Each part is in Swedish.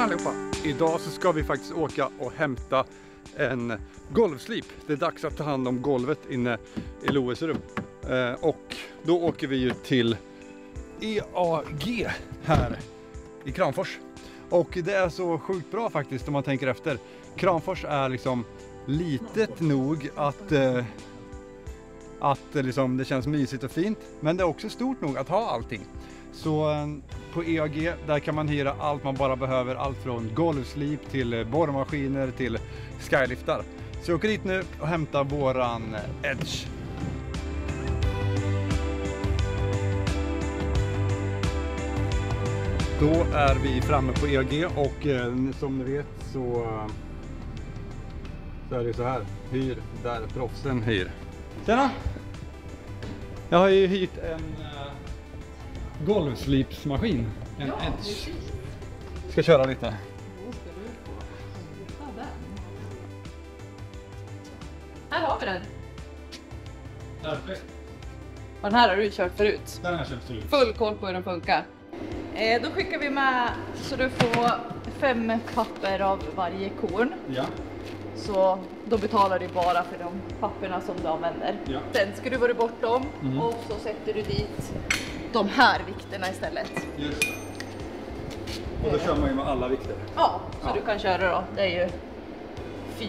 allihopa! Idag så ska vi faktiskt åka och hämta en golvslip. Det är dags att ta hand om golvet inne i Loes rum. Och då åker vi ju till EAG här i Kramfors. Och det är så sjukt bra faktiskt om man tänker efter. Kramfors är liksom litet nog att liksom det känns mysigt och fint. Men det är också stort nog att ha allting. Så på EAG där kan man hyra allt man bara behöver. Allt från golvslip till borrmaskiner till skyliftar. Så jag åker dit nu och hämtar våran Edge. Då är vi framme på EAG och som ni vet så är det så här. Hyr där proffsen hyr. Tjena! Jag har ju hyrt en golvslipsmaskin. En Edge. Ska köra lite. Då ska du få hitta den. Här har vi den. Perfekt. Och den här har du kört förut. Den har jag köpt förut. Full koll på hur den funkar. Då skickar vi med så du får 5 papper av varje korn. Ja. Så då betalar du bara för de papperna som du använder. Ja. Sen skruvar du bort dem och så sätter du dit de här vikterna istället. Just det. Och då kör man ju med alla vikter. Ja, så Ja. du kan köra då. Det är ju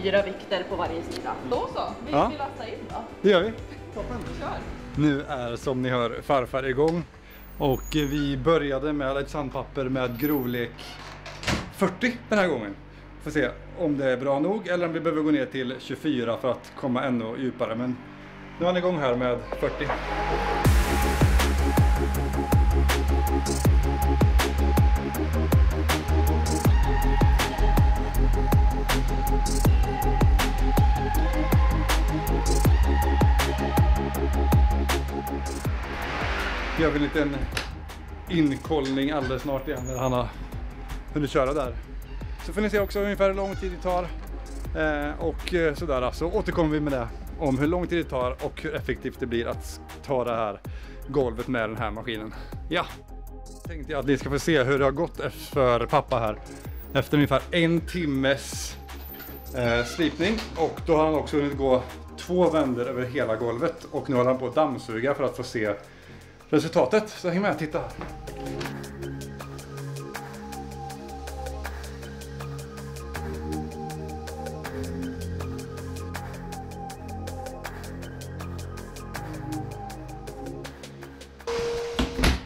4 vikter på varje sida. Då så, vi lastar in då. Det gör vi. Toppen. Kör. Nu är som ni hör farfar igång. Och vi började med ett sandpapper med grovlek 40 den här gången. Får se om det är bra nog eller om vi behöver gå ner till 24 för att komma ännu djupare. Men nu är han igång här med 40. Vi gör en liten inkollning alldeles snart igen när han har hunnit köra där. Så får ni se också ungefär hur lång tid det tar. Och sådär. Så återkommer vi med det om hur lång tid det tar och hur effektivt det blir att ta det här golvet med den här maskinen. Ja, tänkte jag att ni ska få se hur det har gått för pappa här. Efter ungefär 1 timmes slipning. Och då har han också hunnit gå 2 vändor över hela golvet. Och nu håller han på att dammsuga för att få se resultatet. Så häng med och titta.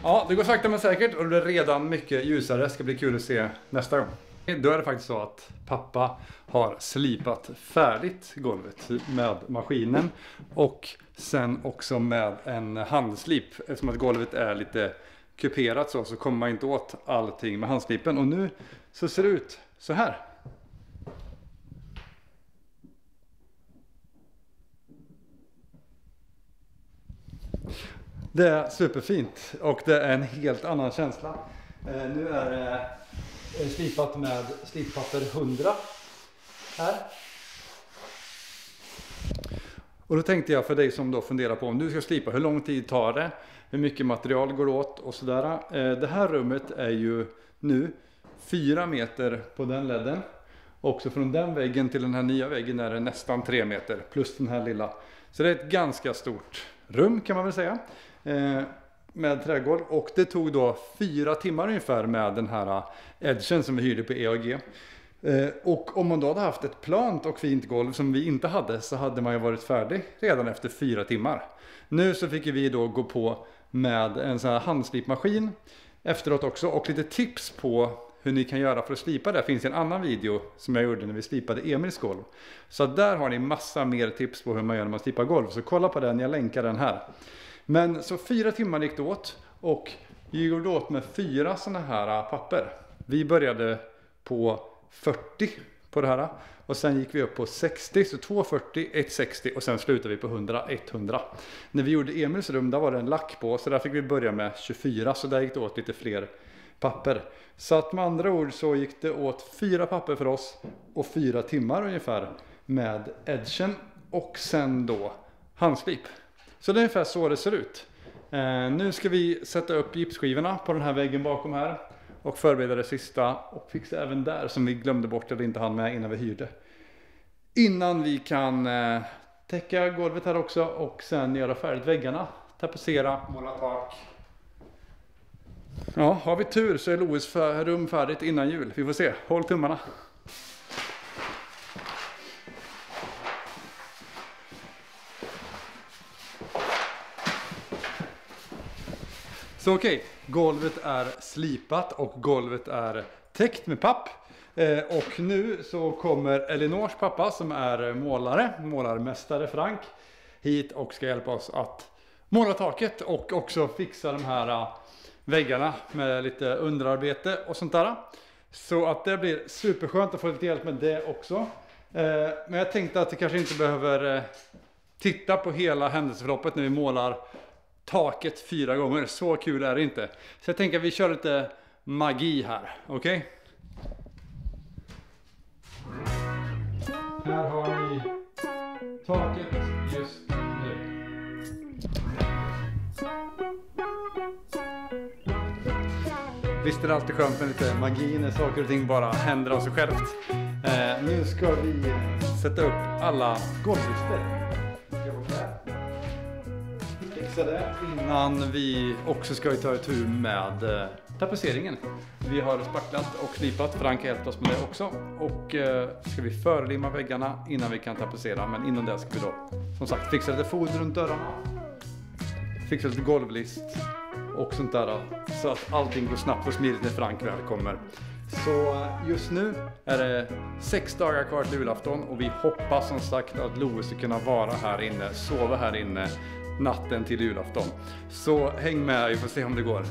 Ja, det går sakta men säkert och det är redan mycket ljusare. Det ska bli kul att se nästa gång. Då är det faktiskt så att pappa har slipat färdigt golvet med maskinen och sen också med en handslip. Eftersom att golvet är lite kuperat så kommer man inte åt allting med handslipen. Och nu så ser det ut så här. Det är superfint och det är en helt annan känsla. Nu är det slipat med slippapper 100 här. Och då tänkte jag för dig som då funderar på om du ska slipa, hur lång tid tar det? Hur mycket material går åt och sådär. Det här rummet är ju nu 4 meter på den ledden. Också från den väggen till den här nya väggen är det nästan 3 meter plus den här lilla. Så det är ett ganska stort rum kan man väl säga. Med trädgård och det tog då 4 timmar ungefär med den här Edgen som vi hyrde på EAG. Och om man då hade haft ett plant och fint golv som vi inte hade så hade man ju varit färdig redan efter 4 timmar. Nu så fick vi då gå på med en sån här handslipmaskin efteråt också och lite tips på hur ni kan göra för att slipa det. Finns en annan video som jag gjorde när vi slipade Emils golv. Så där har ni massa mer tips på hur man gör när man slipar golv. Så kolla på den, jag länkar den här. Men så 4 timmar gick det åt och vi gjorde åt med 4 sådana här papper. Vi började på 40 på det här och sen gick vi upp på 60, så 240, 160 och sen slutade vi på 100, 100. När vi gjorde Emils rum där var det en lack på så där fick vi börja med 24 så där gick det åt lite fler papper. Så att med andra ord så gick det åt 4 papper för oss och 4 timmar ungefär med Edgen och sen då handslip. Så det är ungefär så det ser ut. Nu ska vi sätta upp gipsskivorna på den här väggen bakom här. och förbereda det sista och fixa även där som vi glömde bort eller inte hann med innan vi hyrde. Innan vi kan täcka golvet här också och sen göra färdigt väggarna, tapetsera, måla tak. Ja, har vi tur så är Louis rum färdigt innan jul. Vi får se, håll tummarna. Så okej, golvet är slipat och golvet är täckt med papp. Och nu så kommer Elinors pappa som är målarmästare Frank, hit och ska hjälpa oss att måla taket och också fixa de här väggarna med lite underarbete och sånt där. Så att det blir superskönt att få lite hjälp med det också. Men jag tänkte att vi kanske inte behöver titta på hela händelseförloppet när vi målar taket 4 gånger. Så kul är det inte. Så jag tänker att vi kör lite magi här. Okej? Här har ni taket just nu. Visst är det alltid skönt med lite magi när saker och ting bara händer av sig självt. Nu ska vi sätta upp alla golvlister. Fixa det innan vi också ska ta itu med tapetseringen. Vi har spacklat och slipat, Frank har hjälpt oss med det också. Och ska vi förlimma väggarna innan vi kan tapetsera. Men innan det ska vi då som sagt fixa lite foder runt dörrarna. Fixa lite golvlist och sånt där. Så att allting går snabbt och smidigt när Frank väl kommer. Så just nu är det 6 dagar kvar till julafton. Och vi hoppas som sagt att Louis ska kunna vara här inne, sova här inne natten till julafton. Så häng med, vi får se om det går.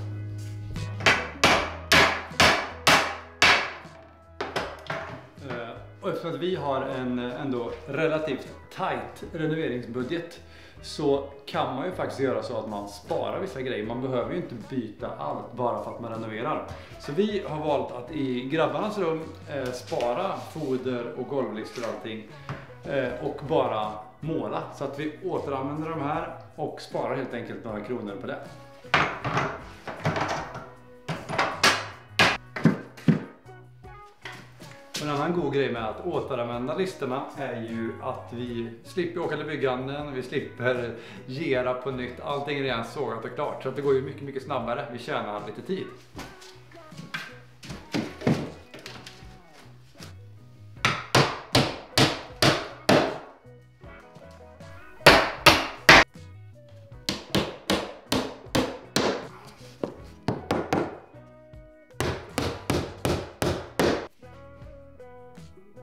Och eftersom att vi har en ändå relativt tight renoveringsbudget så kan man ju faktiskt göra så att man sparar vissa grejer. Man behöver ju inte byta allt bara för att man renoverar. Så vi har valt att i grabbarnas rum spara foder och golvlister och allting och bara måla. Så att vi återanvänder de här och sparar helt enkelt några kronor på det. En annan god grej med att återanvända listerna är ju att vi slipper åka till bygghandeln, vi slipper gera på nytt, allting är redan sågat och klart. Så att det går ju mycket snabbare, vi tjänar lite tid.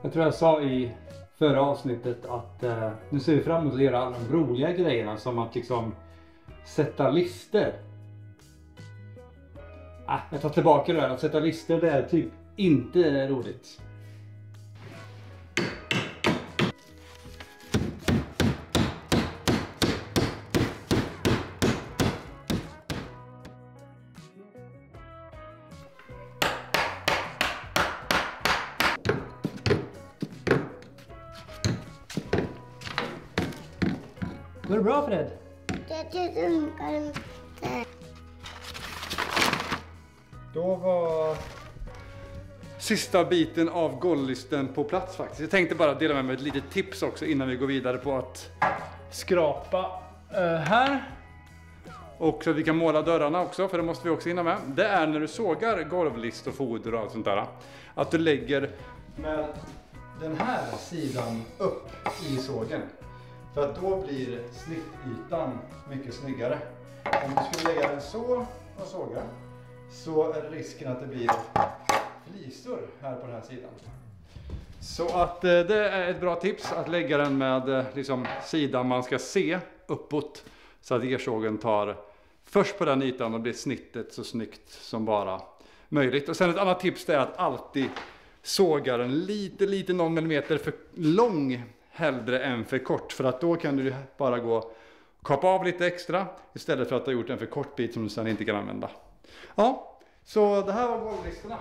Jag tror jag sa i förra avsnittet att nu ser vi fram emot att göra alla de roliga grejerna som att liksom sätta lister. Jag tar tillbaka det här, att sätta lister det är typ inte roligt. Går det bra, Fred? Det funkar inte. Då var sista biten av golvlisten på plats faktiskt. Jag tänkte bara dela med mig ett litet tips också innan vi går vidare på att skrapa här. Och så att vi kan måla dörrarna också, för det måste vi också hinna med. Det är när du sågar golvlist och foder och allt sånt där. Att du lägger med den här sidan upp i sågen. För att då blir snittytan mycket snyggare. Om du skulle lägga den så och såga så är det risken att det blir flisor här på den här sidan. Så att det är ett bra tips att lägga den med liksom sidan man ska se uppåt. Så att ersågen tar först på den ytan och blir snittet så snyggt som bara möjligt. Och sen ett annat tips är att alltid såga den lite någon millimeter för lång hellre än för kort. För att då kan du bara gå och kapa av lite extra istället för att du har gjort en för kort bit som du sedan inte kan använda. Ja, så det här var golvlistorna.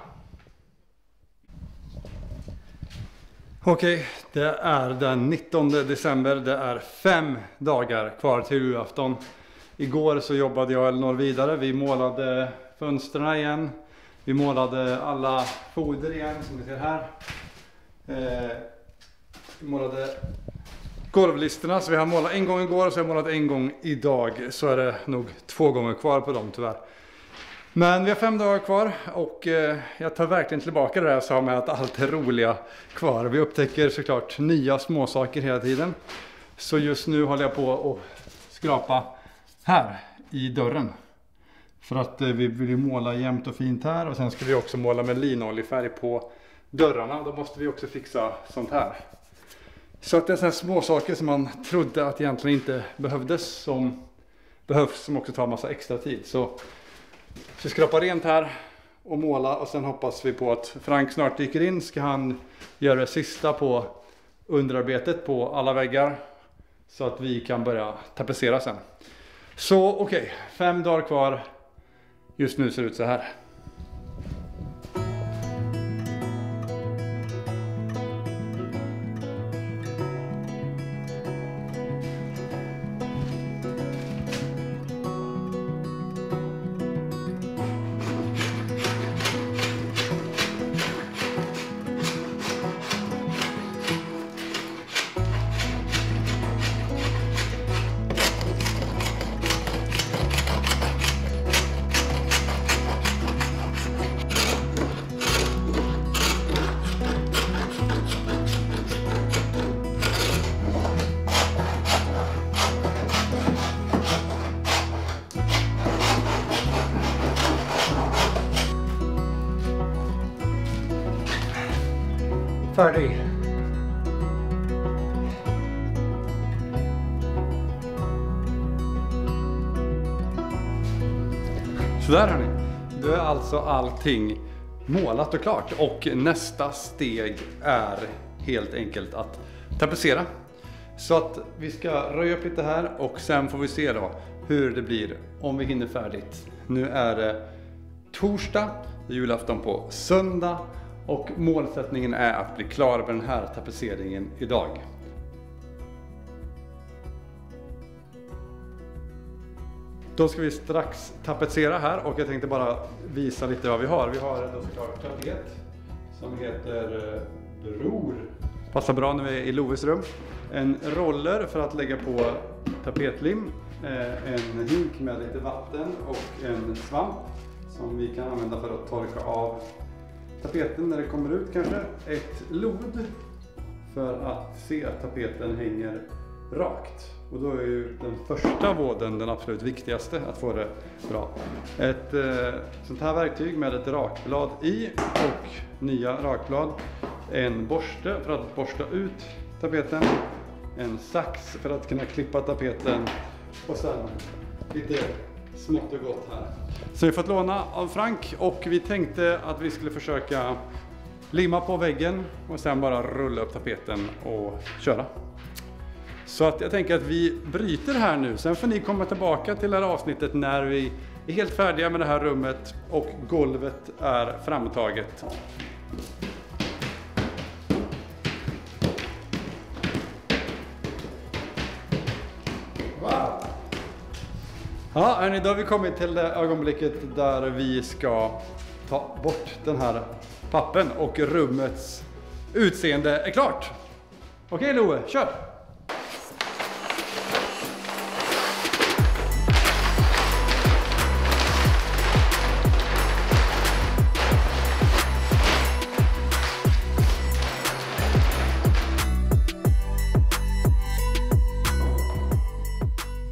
Okej, det är den 19 december. Det är 5 dagar kvar till julafton. Igår så jobbade jag och Elinor vidare. Vi målade fönstren igen. Vi målade alla foder igen som ni ser här. Vi målade golvlisterna, så vi har målat en gång igår och så har jag målat en gång idag. Så är det nog 2 gånger kvar på dem tyvärr. Men vi har 5 dagar kvar och jag tar verkligen tillbaka det där jag sa med att allt är roliga kvar. Vi upptäcker såklart nya småsaker hela tiden. Så just nu håller jag på att skrapa här i dörren. För att vi vill måla jämnt och fint här och sen ska vi också måla med linoljefärg på dörrarna. Då måste vi också fixa sånt här. Så att det är sådana små saker som man trodde att egentligen inte behövdes som behövs, som också tar massa extra tid. Så vi skrapar rent här och måla och sen hoppas vi på att Frank snart dyker in. Ska han göra det sista på underarbetet på alla väggar så att vi kan börja tapetsera sen. Så okej, 5 dagar kvar. Just nu ser det ut så här. Färdig. Så där hörni. Då är alltså allting målat och klart. Och nästa steg är helt enkelt att tapetsera. Så att vi ska röja upp lite här och sen får vi se då hur det blir om vi hinner färdigt. Nu är det torsdag, det är julafton på söndag. Och målsättningen är att bli klar med den här tapetseringen idag. Då ska vi strax tapetsera här och jag tänkte bara visa lite vad vi har. Vi har då såklart tapet som heter Bror. Passar bra när vi är i Loves rum. En roller för att lägga på tapetlim. En hink med lite vatten och en svamp som vi kan använda för att torka av tapeten när det kommer ut kanske. Ett lod för att se att tapeten hänger rakt. Och då är ju den första våden den absolut viktigaste, att få det bra. Ett sånt här verktyg med ett rakblad i och nya rakblad. En borste för att borsta ut tapeten. En sax för att kunna klippa tapeten. Och sen lite smått och gott här. Så vi har fått låna av Frank och vi tänkte att vi skulle försöka limma på väggen och sen bara rulla upp tapeten och köra. Så att jag tänker att vi bryter här nu. Sen får ni komma tillbaka till det här avsnittet när vi är helt färdiga med det här rummet och golvet är framtaget. Wow! Ja, hörni, då har vi kommit till det ögonblicket där vi ska ta bort den här pappen och rummets utseende är klart. Okej Loe, kör!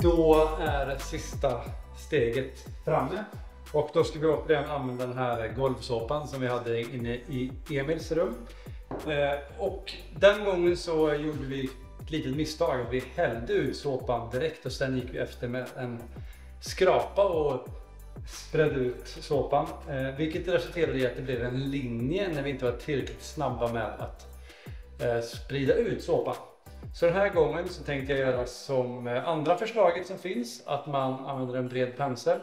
Då är sista steget framme och då ska vi återigen använda den här golvsåpan som vi hade inne i Emils rum. Och den gången så gjorde vi ett litet misstag. Vi hällde ut såpan direkt och sen gick vi efter med en skrapa och spredde ut såpan. Vilket resulterade i att det blev en linje när vi inte var tillräckligt snabba med att sprida ut såpan. Så den här gången så tänkte jag göra som andra förslaget som finns. Att man använder en bred pensel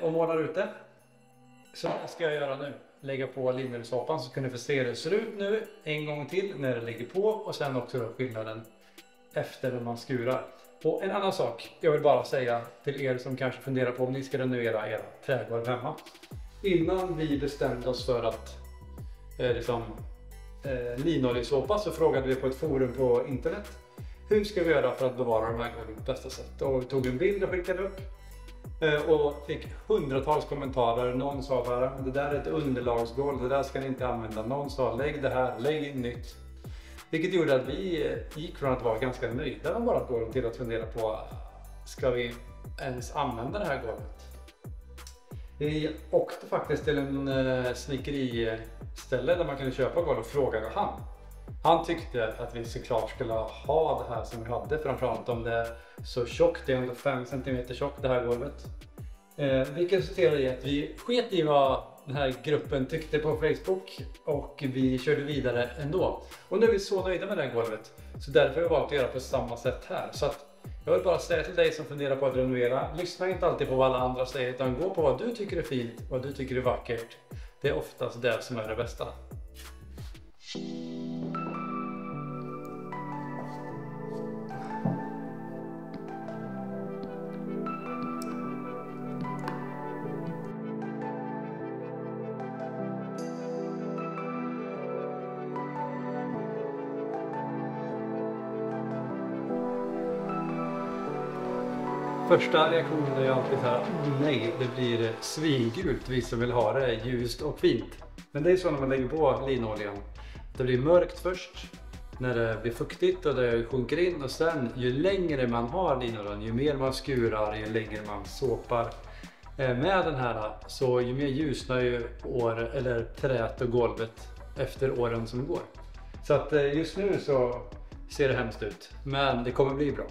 och målar ut det. Så det ska jag göra nu. Lägga på linoljesåpan så kan ni få se hur det ser ut nu en gång till när det ligger på. Och sen också då skillnaden efter när man skurar. Och en annan sak jag vill bara säga till er som kanske funderar på om ni ska renovera era trädgård hemma. innan vi bestämde oss för att linoljesåpa så frågade vi på ett forum på internet. Hur ska vi göra för att bevara de här golven på bästa sätt? Och vi tog en bild och skickade upp. Och fick hundratals kommentarer. Någon sa bara, det där är ett underlagsgolv, det där ska ni inte använda. Någon sa, lägg det här, lägg in nytt. Vilket gjorde att vi gick från att vara ganska nöjda med vårt golv till att fundera på, ska vi ens använda det här golvet? Vi åkte faktiskt till en snickeriställe där man kunde köpa golv och frågade han. Han tyckte att vi såklart skulle ha det här som vi hade, framförallt om det är så tjockt, det är ändå 5 cm tjockt det här golvet. Vilket resulterade i att vi sket i vad den här gruppen tyckte på Facebook och vi körde vidare ändå. Och nu är vi så nöjda med det här golvet, så därför har vi valt att göra på samma sätt här. Så att jag vill bara säga till dig som funderar på att renovera, lyssna inte alltid på vad alla andra säger utan gå på vad du tycker är fint, vad du tycker är vackert. Det är oftast det som är det bästa. Första reaktionen är alltid så här, nej, det blir svingult, vi som vill ha det ljust och fint. Men det är så när man lägger på linoljan. Det blir mörkt först, när det blir fuktigt och det sjunker in, och sen ju längre man har linoljan, ju mer man skurar, ju längre man såpar med den här, så ju mer ljusnar ju träet och golvet efter åren som går. Så att just nu så ser det hemskt ut, men det kommer bli bra.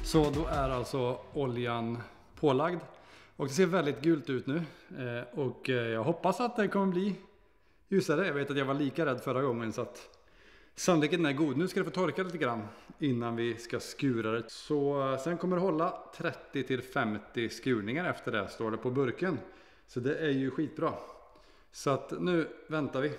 Så då är alltså oljan pålagd och det ser väldigt gult ut nu och jag hoppas att det kommer bli ljusare. Jag vet att jag var lika rädd förra gången, så att sannolikheten är god. Nu ska det få torka lite grann innan vi ska skura det. Så sen kommer det hålla 30-50 skurningar efter det, står det på burken. Så det är ju skitbra. Så att nu väntar vi.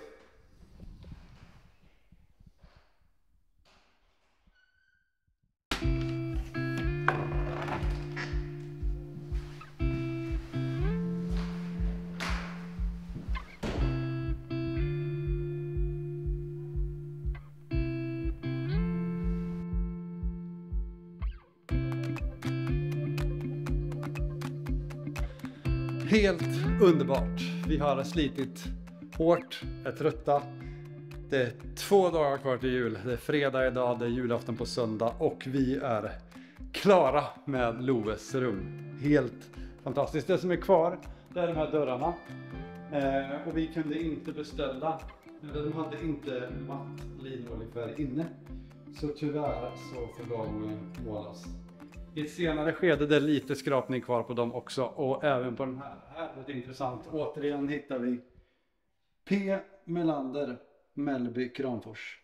Helt underbart. Vi har slitit hårt, är trötta. Det är 2 dagar kvar till jul. Det är fredag idag, det är julafton på söndag och vi är klara med Loves rum. Helt fantastiskt. Det som är kvar, det är de här dörrarna. Och vi kunde inte beställa, de hade inte matt linoljefärg inne. Så tyvärr så får de målas. I ett senare skede det är lite skrapning kvar på dem också, och även på den här. Här är det intressant. Återigen hittar vi P. Melander, Mellby, Kramfors.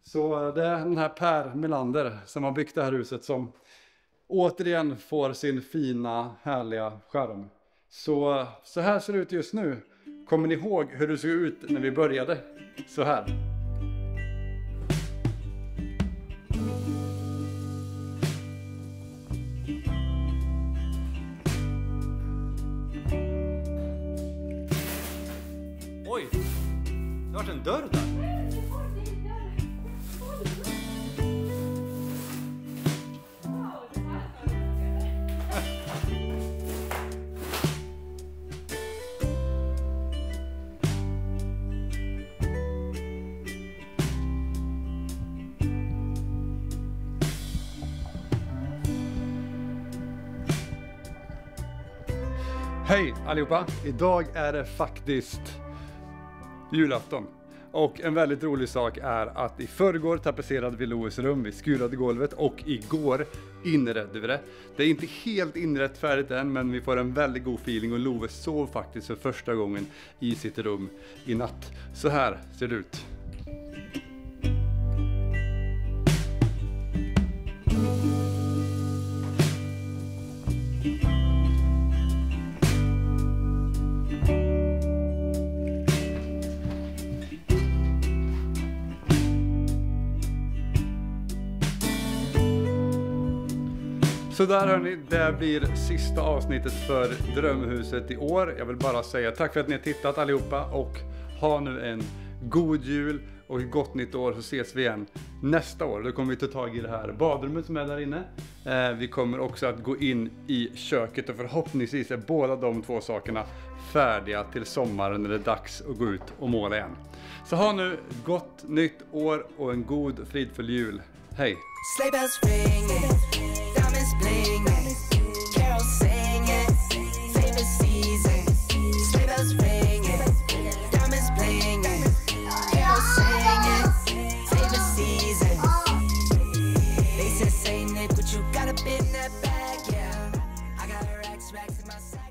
Så det är den här Per Melander som har byggt det här huset som återigen får sin fina, härliga skärm. Så här ser det ut just nu. Kommer ni ihåg hur det såg ut när vi började? Så här. Oj, det har varit en dörr där. Hej allihopa! Idag är det faktiskt julafton. Och en väldigt rolig sak är att i förrgår tapetserade vi Loves rum, vi skurade golvet och igår inredde vi det. Det är inte helt inrätt färdigt än, men vi får en väldigt god feeling och Love sov faktiskt för första gången i sitt rum i natt. Så här ser det ut. Så där hörni, det blir sista avsnittet för Drömhuset i år. Jag vill bara säga tack för att ni har tittat allihopa och ha nu en god jul och ett gott nytt år, så ses vi igen nästa år. Då kommer vi ta tag i det här badrummet som är där inne. Vi kommer också att gå in i köket och förhoppningsvis är båda de två sakerna färdiga till sommaren när det är dags att gå ut och måla igen. Så ha nu gott nytt år och en god fridfull jul. Hej! Sleigh bells ringing, diamonds blinging, carols singing, favorite season. Sleigh bells ringing, diamonds blinging, carols singing, favorite season. They said, Saint Nick, but you got a bit in that bag, yeah. I got racks in my sack.